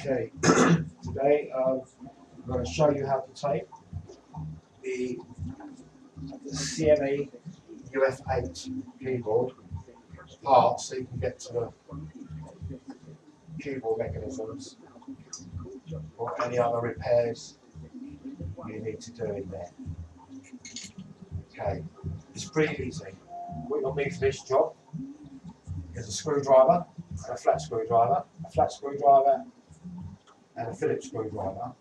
Okay, today I'm going to show you how to take the CME UF8 keyboard apart so you can get to the keyboard mechanisms or any other repairs you need to do in there. Okay, it's pretty easy. What you'll need for this job is a screwdriver, and a flat screwdriver, and a Phillips screwdriver.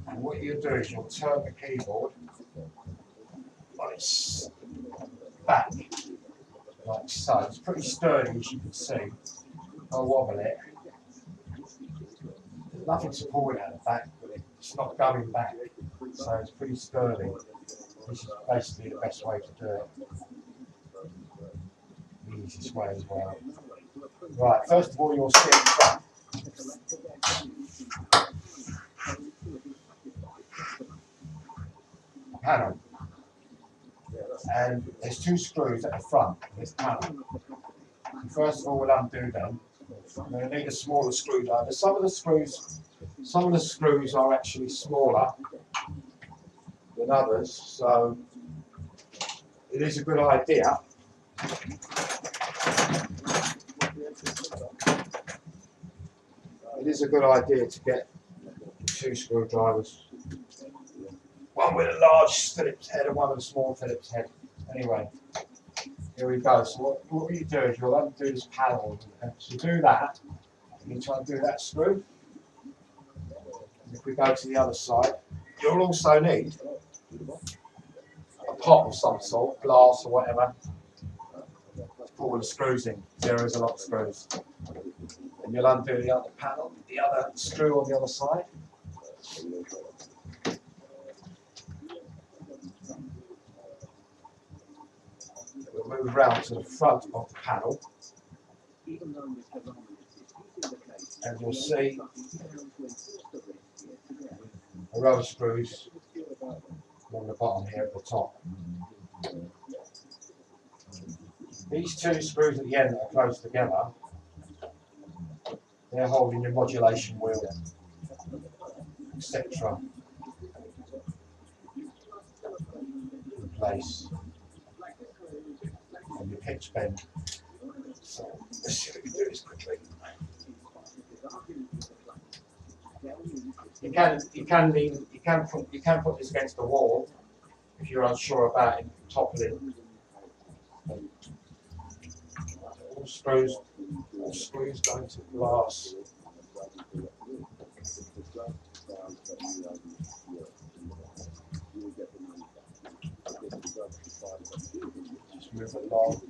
And what you do is you'll turn the keyboard on its back, like so. It's pretty sturdy, as you can see. I'll wobble it. There's nothing supporting at the back, but it's not going back, so it's pretty sturdy. This is basically the best way to do it. The easiest way as well. Right, first of all, you'll see at the front. Panel. And there's two screws at the front of this panel. And first of all, we'll undo them. I'm going to need a smaller screwdriver. Some of the screws are actually smaller than others, so it is a good idea to get two screwdrivers. One with a large Phillips head and one with a small Phillips head. Anyway, here we go. So what you do is you'll undo this panel. To do that, you need to undo that screw. And if we go to the other side, you'll also need a pot of some sort, glass or whatever, to put all the screws in. There is a lot of screws. And you'll undo the other panel, the other screw on the other side. We'll move round to the front of the panel, and you'll see the rubber screws on the bottom here at the top. These two screws at the end that are close together, they're holding your modulation wheel, etc. in place. And your pitch bend. So let's see if we can do this quickly. You can put this against the wall if you're unsure about it toppling. All screws go into glass. Just move along.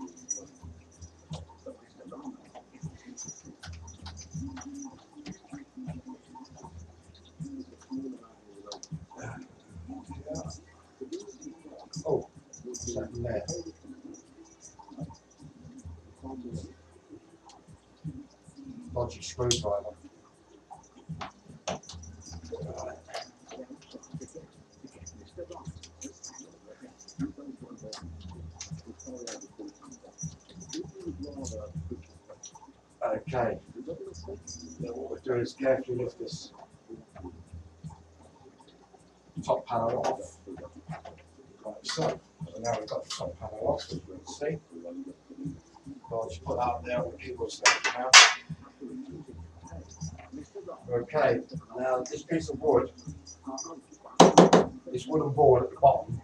Oh, what's that there? Dodgy screwdriver. Right. Okay, now what we'll do is carefully lift this top panel off, like so. So now we've got the top panel off, as you can see. So I'll just put that up there on the keyboard stand now. Okay, now this piece of wood, this wooden board at the bottom,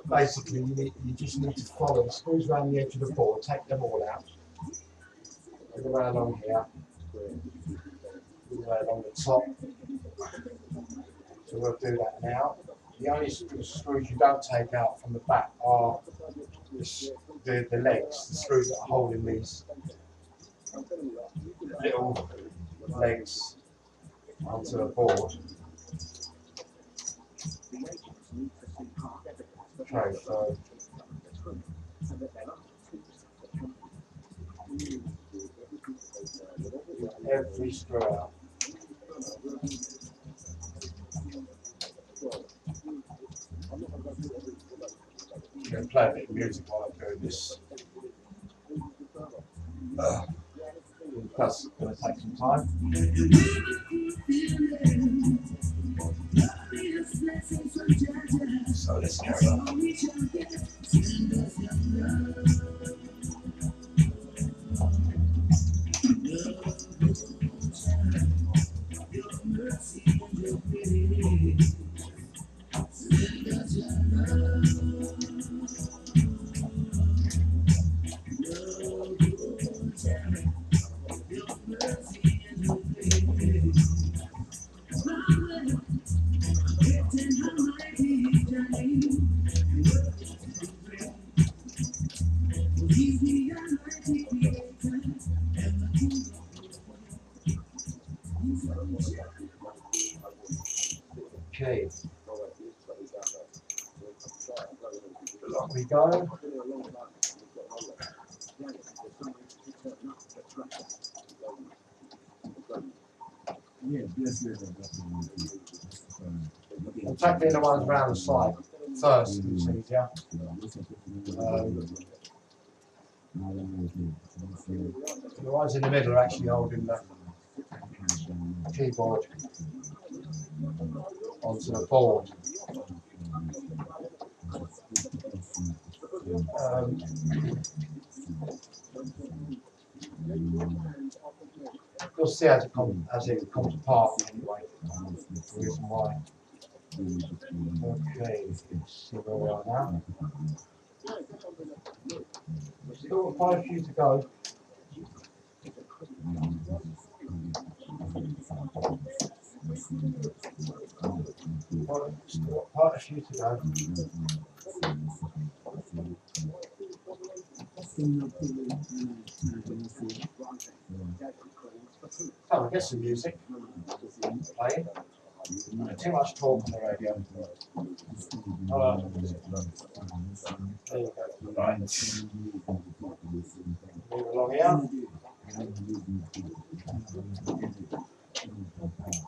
basically you just need to follow the screws around the edge of the board, take them all out. All the way along here, all the way along the top. So we'll do that now. The only screws you don't take out from the back are the legs, the screws that are holding these little legs onto the board. Okay, so every screw out. I'm going to play a bit of music while I'm doing this. That's going to take some time. So let's carry on. Okay. Along we go. We'll take the other ones around the side first, it's easier. The ones in the middle are actually holding the keyboard onto the board. You'll see as it comes apart anyway. The reason why. Okay, let's see where we are now. Still quite a few to go. Still quite a few to go. Oh, I guess some music playing. Too much talk on the radio. There you go. Right. Move along here.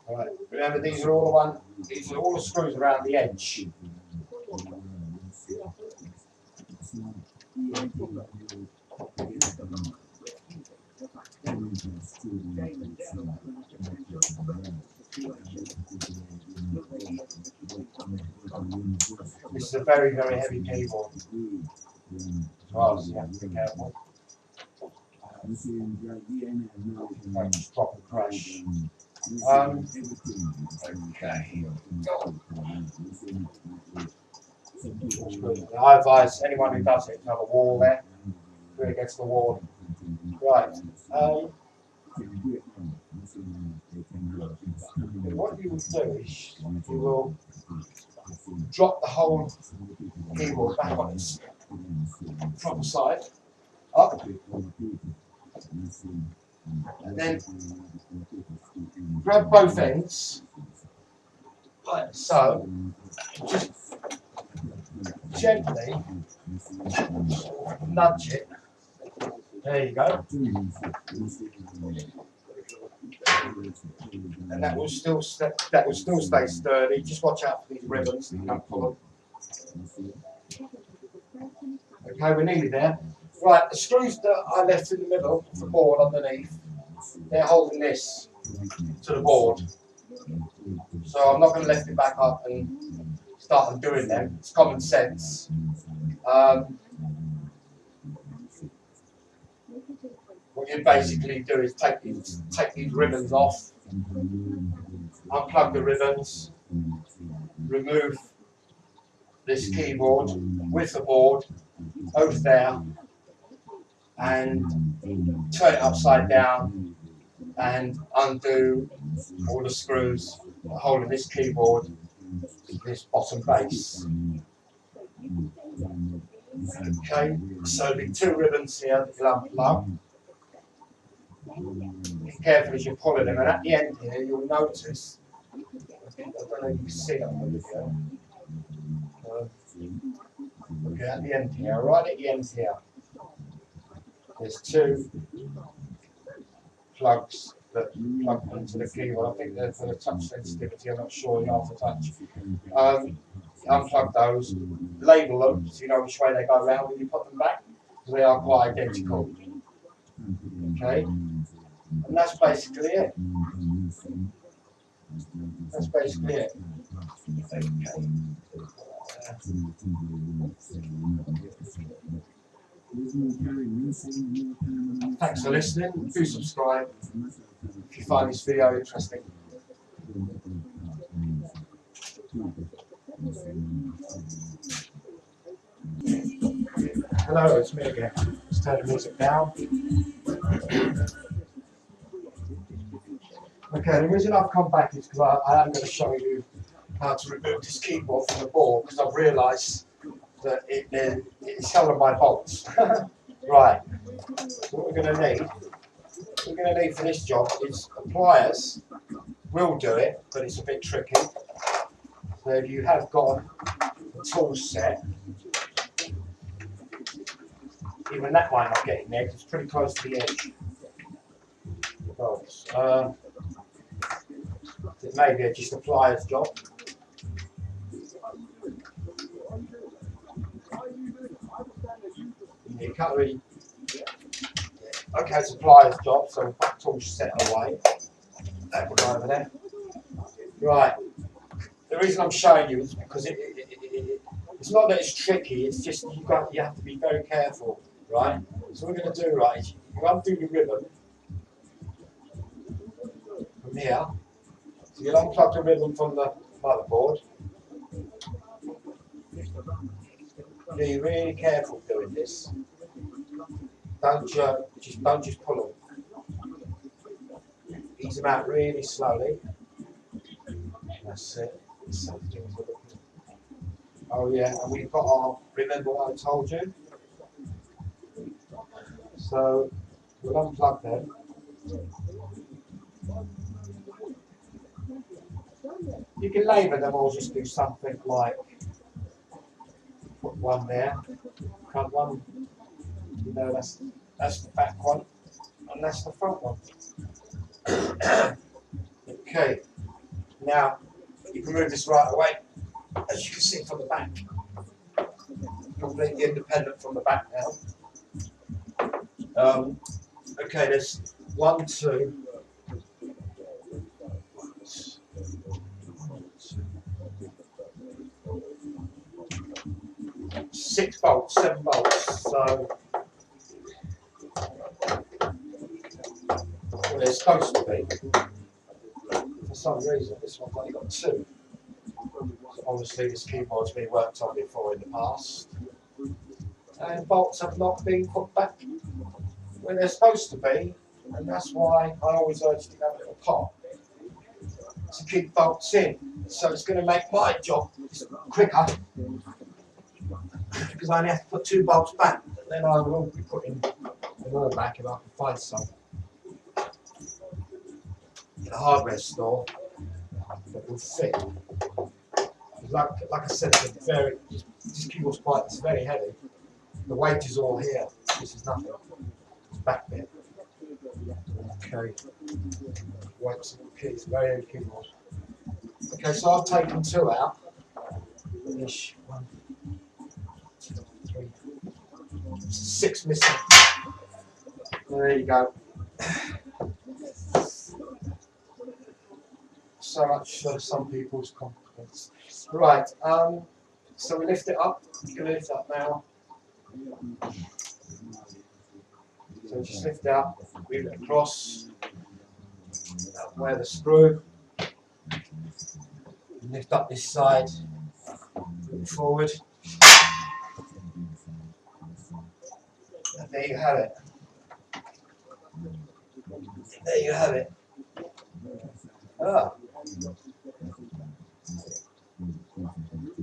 Right. Remember, these are all the screws around the edge. This is a very, very heavy keyboard. Oh, so you have to be careful. Don't just drop and crash. Okay. I advise anyone who does it to have a wall there. Really against the wall. Right. What you will do is you will drop the whole keyboard back on its proper side, up, and then grab both ends, like so, just gently nudge it. There you go. And that will still stay sturdy. Just watch out for these ribbons that you don't pull them. Okay, we're nearly there. Right, the screws that I left in the middle of the board underneath, they're holding this to the board. So I'm not going to lift it back up and start undoing them. It's common sense. What you basically do is take these ribbons off, unplug the ribbons, remove this keyboard with the board over there, and turn it upside down and undo all the screws holding this keyboard to this bottom base. Okay, so there'll be two ribbons here that you'll unplug. Be careful as you're pulling them, and at the end here you'll notice, I don't know if you can see it on the video. Okay, at the end here, right at the end here, there's two plugs that plug into the keyboard. I think they're for the touch sensitivity, I'm not sure, you have to touch. Unplug those, label them so you know which way they go around when you put them back, because they are quite identical. Okay, and that's basically it. That's basically it. Okay. Thanks for listening. Do subscribe if you find this video interesting. Hello, it's me again. Let's turn the music down. Okay, the reason I've come back is because I am going to show you how to remove this keyboard from the board, because I've realised that it's held on my bolts. Right, so what we're going to need for this job is pliers. Will do it, but it's a bit tricky. So if you have got a tool set, even that might not get in there because it's pretty close to the edge. Bolts. It may be just a pliers job. You can't really. Okay, it's a pliers job, so we'll put tool set away. That will go over there. Right. The reason I'm showing you is because it's not that it's tricky. It's just you have to be very careful, right? So what we're going to do, right, is you undo the ribbon from here. So you'll unplug the ribbon from the motherboard. Be really careful doing this. Don't jerk, don't just pull them. Ease them out really slowly. That's it. Oh yeah, and we've got our, remember what I told you? So we'll unplug them. You can labour them or just do something like put one there, front one, you know, that's the back one, and that's the front one. Okay, now you can move this right away, as you can see from the back. Completely independent from the back now. Okay, there's 1, 2, 6 bolts, 7 bolts. So well, they're supposed to be. For some reason, this one's only got 2. So obviously, this keyboard's been worked on before in the past, and bolts have not been put back where they're supposed to be, and that's why I always urge to have a little pot to keep bolts in. So it's going to make my job quicker, because I only have to put 2 bolts back, and then I will be putting more back if I can find some in a hardware store that will fit. Like I said, this keyboard's it's very heavy. The weight is all here. This is nothing. It's back bit. Okay. Weights and keys, very heavy keyboard. Okay, so I've taken 2 out. Finish 1, 2, 3, 6 missing. There you go. So much for some people's confidence. Right, so we lift it up. We're going to lift it up now. So just lift it up, move it across, wear the screw, lift up this side, move it forward. And there you have it. There you have it. Ah.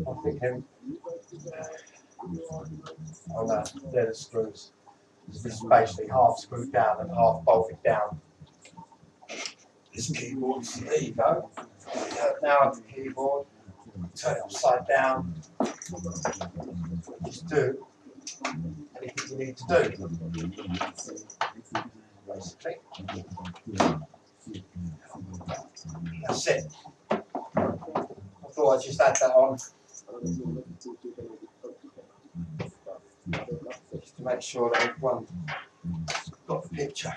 I'm thinking, oh no, they're the screws. This is basically half screwed down and half bolted down. This keyboard, so there you go. Now at the keyboard, turn it upside down. Just do anything you need to do. Basically. That's it. I thought I'd just add that on. Just to make sure that everyone's got picture.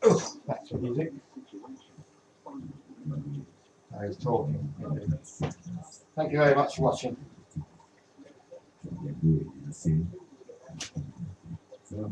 Oh, back to music. Now he's talking. Thank you very much for watching. So,